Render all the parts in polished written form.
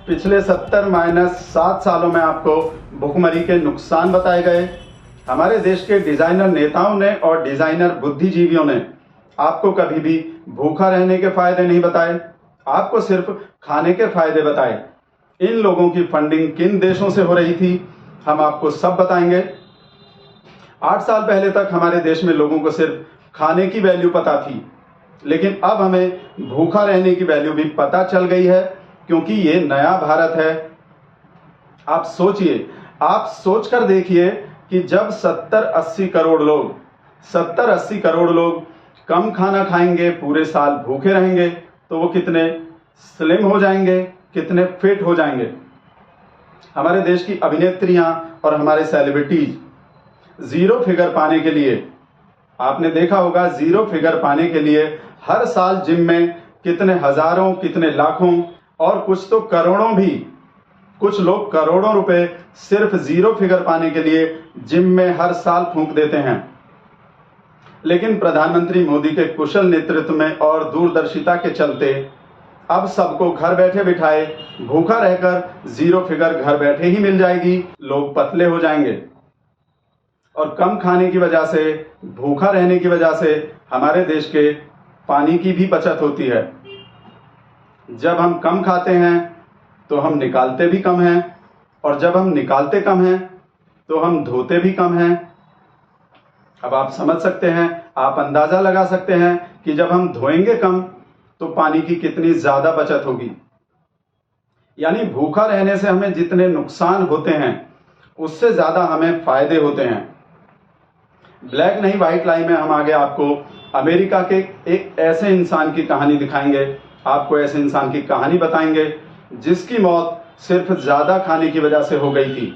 पिछले 70-7 सालों में आपको भुखमरी के नुकसान बताए गए। हमारे देश के डिजाइनर नेताओं ने और डिजाइनर बुद्धिजीवियों ने आपको कभी भी भूखा रहने के फायदे नहीं बताए, आपको सिर्फ खाने के फायदे बताए। इन लोगों की फंडिंग किन देशों से हो रही थी, हम आपको सब बताएंगे। 8 साल पहले तक हमारे देश में लोगों को सिर्फ खाने की वैल्यू पता थी, लेकिन अब हमें भूखा रहने की वैल्यू भी पता चल गई है, क्योंकि ये नया भारत है। आप सोचिए, आप सोचकर देखिए कि जब 70-80 करोड़ लोग कम खाना खाएंगे, पूरे साल भूखे रहेंगे, तो वो कितने स्लिम हो जाएंगे, कितने फिट हो जाएंगे। हमारे देश की अभिनेत्रियां और हमारे सेलिब्रिटीज जीरो फिगर पाने के लिए, आपने देखा होगा, जीरो फिगर पाने के लिए हर साल जिम में कितने हजारों, कितने लाखों और कुछ तो करोड़ों भी, कुछ लोग करोड़ों रुपए सिर्फ जीरो फिगर पाने के लिए जिम में हर साल फूंक देते हैं। लेकिन प्रधानमंत्री मोदी के कुशल नेतृत्व में और दूरदर्शिता के चलते अब सबको घर बैठे बिठाए भूखा रहकर जीरो फिगर घर बैठे ही मिल जाएगी। लोग पतले हो जाएंगे और कम खाने की वजह से, भूखा रहने की वजह से हमारे देश के पानी की भी बचत होती है। जब हम कम खाते हैं तो हम निकालते भी कम हैं, और जब हम निकालते कम हैं तो हम धोते भी कम हैं। अब आप समझ सकते हैं, आप अंदाजा लगा सकते हैं कि जब हम धोएंगे कम तो पानी की कितनी ज्यादा बचत होगी। यानी भूखा रहने से हमें जितने नुकसान होते हैं उससे ज्यादा हमें फायदे होते हैं। ब्लैक नहीं व्हाइट लाई में हम आगे आपको अमेरिका के एक ऐसे इंसान की कहानी दिखाएंगे, आपको ऐसे इंसान की कहानी बताएंगे जिसकी मौत सिर्फ ज्यादा खाने की वजह से हो गई थी।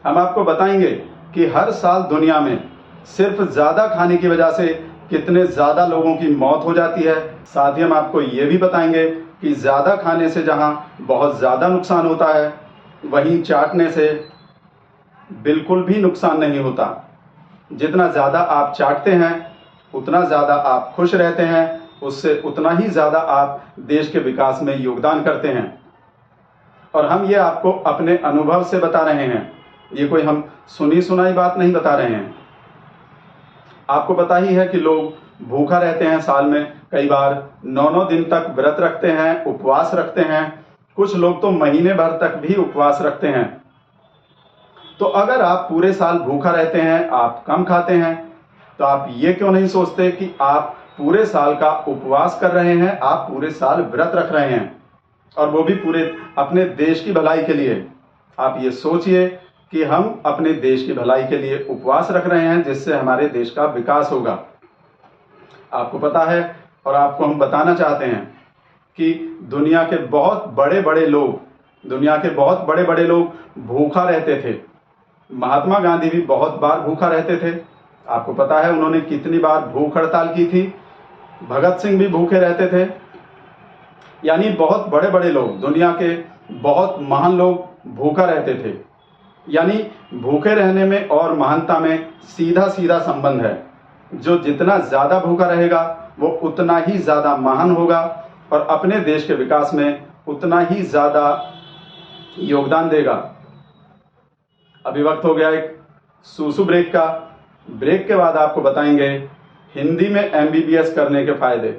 हम आपको बताएंगे कि हर साल दुनिया में सिर्फ ज्यादा खाने की वजह से कितने ज्यादा लोगों की मौत हो जाती है। साथ ही हम आपको ये भी बताएंगे कि ज्यादा खाने से जहां बहुत ज्यादा नुकसान होता है, वहीं चाटने से बिल्कुल भी नुकसान नहीं होता। जितना ज्यादा आप चाटते हैं उतना ज्यादा आप खुश रहते हैं, उससे उतना ही ज्यादा आप देश के विकास में योगदान करते हैं। और हम ये आपको अपने अनुभव से बता रहे हैं, ये कोई हम सुनी सुनाई बात नहीं बता रहे हैं। आपको पता ही है कि लोग भूखा रहते हैं, साल में कई बार 9-9 दिन तक व्रत रखते हैं, उपवास रखते हैं, कुछ लोग तो महीने भर तक भी उपवास रखते हैं। तो अगर आप पूरे साल भूखा रहते हैं, आप कम खाते हैं, तो आप ये क्यों नहीं सोचते कि आप पूरे साल का उपवास कर रहे हैं, आप पूरे साल व्रत रख रहे हैं, और वो भी पूरे अपने देश की भलाई के लिए। आप ये सोचिए कि हम अपने देश की भलाई के लिए उपवास रख रहे हैं, जिससे हमारे देश का विकास होगा। आपको पता है और आपको हम बताना चाहते हैं कि दुनिया के बहुत बड़े बड़े लोग भूखा रहते थे। महात्मा गांधी भी बहुत बार भूखा रहते थे। आपको पता है उन्होंने कितनी बार भूख हड़ताल की थी। भगत सिंह भी भूखे रहते थे। यानी बहुत बड़े लोग, दुनिया के बहुत महान लोग भूखा रहते थे। यानी भूखे रहने में और महानता में सीधा सीधा संबंध है। जो जितना ज्यादा भूखा रहेगा वो उतना ही ज्यादा महान होगा और अपने देश के विकास में उतना ही ज्यादा योगदान देगा। अभी वक्त हो गया एक सूसू ब्रेक का। ब्रेक के बाद आपको बताएंगे हिंदी में MBBS करने के फायदे।